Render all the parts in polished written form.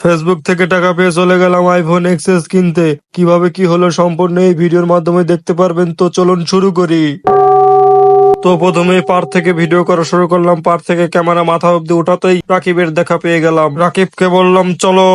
Facebook থেকে টাকা পেয়ে চলে গেলাম আইফোন এক্সএস কিনতে। কিভাবে কি হলো সম্পূর্ণ এই ভিডিওর মাধ্যমে দেখতে পারবেন, তো চলুন শুরু করি। তো প্রথমে পার থেকে ভিডিও করা শুরু করলাম। পার থেকে ক্যামেরা মাথা অব্দি উঠাতেই রাকিবের দেখা পেয়ে গেলাম। রাকিবকে বললাম চলো।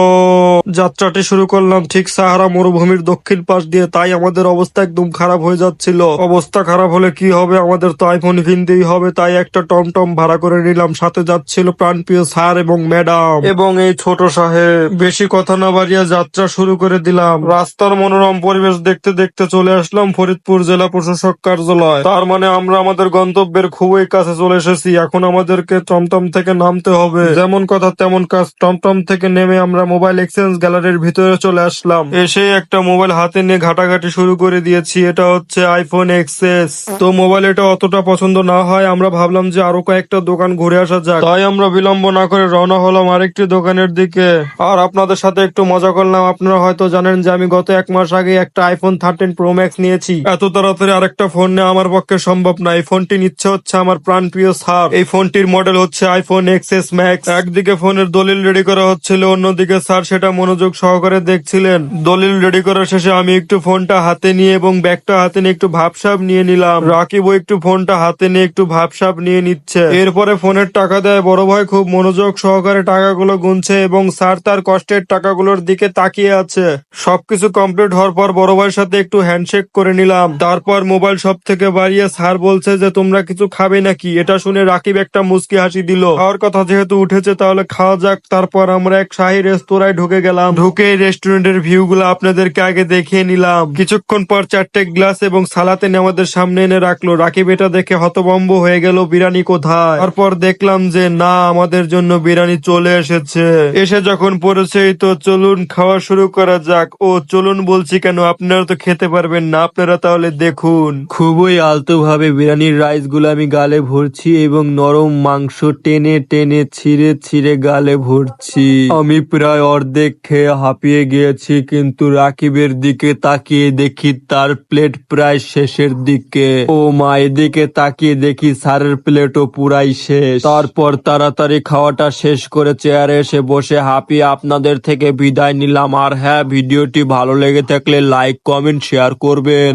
যাত্রাটি শুরু করলাম ঠিক সাহারা মরুভূমির দক্ষিণ পাশ দিয়ে। তাই আমাদের অবস্থা একদম খারাপ হয়ে যাচ্ছিল। অবস্থা খারাপ হলে কি হবে, আমাদের তো আইফোন কিনতেই হবে। তাই একটা টমটম ভাড়া করে নিলাম। সাথে যাচ্ছিল প্রাণপ্রিয় স্যার এবং ম্যাডাম এবং এই ছোট সাহেব। বেশি কথা না বাড়িয়ে যাত্রা শুরু করে দিলাম। রাস্তার মনোরম পরিবেশ দেখতে দেখতে চলে আসলাম ফরিদপুর জেলা প্রশাসক কার্যালয়। তার মানে আমরা আমাদের গন্তব্যের খুবই কাছে চলে এসেছি। এখন আমাদেরকে টমটম থেকে নামতে হবে। যেমন কথা তেমন কাজ। টমটম থেকে নেমে আমরা মোবাইল এক্সচেঞ্জ গ্যালারির ভিতরে চলে আসলাম। এসে একটা মোবাইল হাতে নিয়ে ঘাটাঘাটি শুরু করে দিয়েছি। এটা হচ্ছে আইফোন এক্সএস। তো মোবাইল এটা অতটা পছন্দ না হয় আমরা ভাবলাম যে আরো কয়েকটা দোকান ঘুরে আসা যাক। তাই আমরা বিলম্ব না করে রওনা হলাম আরেকটি দোকানের দিকে। আর আপনাদের সাথে একটু মজা করলাম। আপনারা হয়তো জানেন যে আমি গত 1 মাস আগে একটা আইফোন 13 প্রো ম্যাক্স নিয়েছি। এত তাড়াতাড়ি আরেকটা ফোন নেওয়া আমার পক্ষে সম্ভব না। এই ফোনটি নিচ্ছে হচ্ছে আমার প্রাণপ্রিয় স্যার। এই ফোনটির মডেল হচ্ছে আইফোন এক্সএস ম্যাক্স। একদিকে ফোনের দলিল রেডি করা হচ্ছিল, অন্যদিকে স্যার সেটা মনোযোগ সহকারে দেখছিলেন। দলিল রেডি করার শেষে আমি একটু ফোনটা হাতে নিয়ে এবং ব্যাগটা হাতে নিয়ে একটু ভাবসাব নিয়ে নিলাম। রাকিবও একটু ফোনটা হাতে নিয়ে একটু ভাবসাব নিয়ে নিচ্ছে। এরপরে ফোনের টাকা দেয় বড় ভাই খুব মনোযোগ সহকারে টাকাগুলো গুনছে এবং স্যার তার কষ্টের টাকাগুলোর দিকে তাকিয়ে আছে। সবকিছু কমপ্লিট হওয়ার পর বড় ভাইয়ের সাথে একটু হ্যান্ডশেক করে নিলাম। তারপর মোবাইল শপ থেকে বাড়িয়ে স্যার বলছে যে তোমরা কিছু খাবে নাকি। এটা শুনে রাকিব একটা মুচকি হাসি দিল। খাওয়ার কথা যেহেতু উঠেছে তাহলে খাওয়া যাক। তারপর আমরা এক শাহী রেস্তোরাঁয় ঢুকে গেলাম। ঢুকে রেস্টুরেন্টের ভিউ গুলো আপনাদেরকে আগে দেখিয়ে নিলাম। কিছুক্ষণ পর 4টে গ্লাস এবং সালাদ এনে আমাদের সামনে এনে রাখলো। রাকিব এটা দেখে হতভম্ব হয়ে গেল, বিরিয়ানি কোথায়। তারপর দেখলাম যে না, আমাদের জন্য বিরিয়ানি চলে এসেছে। এসে যখন পড়েছেই তো চলুন খাওয়া শুরু করা যাক। ও চলুন বলছি কেন, আপনারা তো খেতে পারবেন না। আপনারা তাহলে দেখুন। খুবই আলতো ভাবে বিরিয়ানির রাইস গুলো আমি গালে ভরছি এবং নরম মাংস টেনে টেনে ছিঁড়ে ছিঁড়ে গালে ভরছি। আমি প্রায় অর্ধেক খেয়ে হাঁপিয়ে গিয়েছি, কিন্তু রাকিবের দিকে তাকিয়ে দেখি তার প্লেট প্রায় শেষের দিকে। ও মা, এদিকে তাকিয়ে দেখি স্যারের প্লেটও পুরাই শেষ। তারপর তাড়াতাড়ি খাওয়াটা শেষ করে চেয়ারে এসে বসে হাঁপিয়ে আপনাদের থেকে বিদায় নিলাম। আর হ্যাঁ, ভিডিওটি ভালো লেগে থাকলে লাইক কমেন্ট শেয়ার করবেন।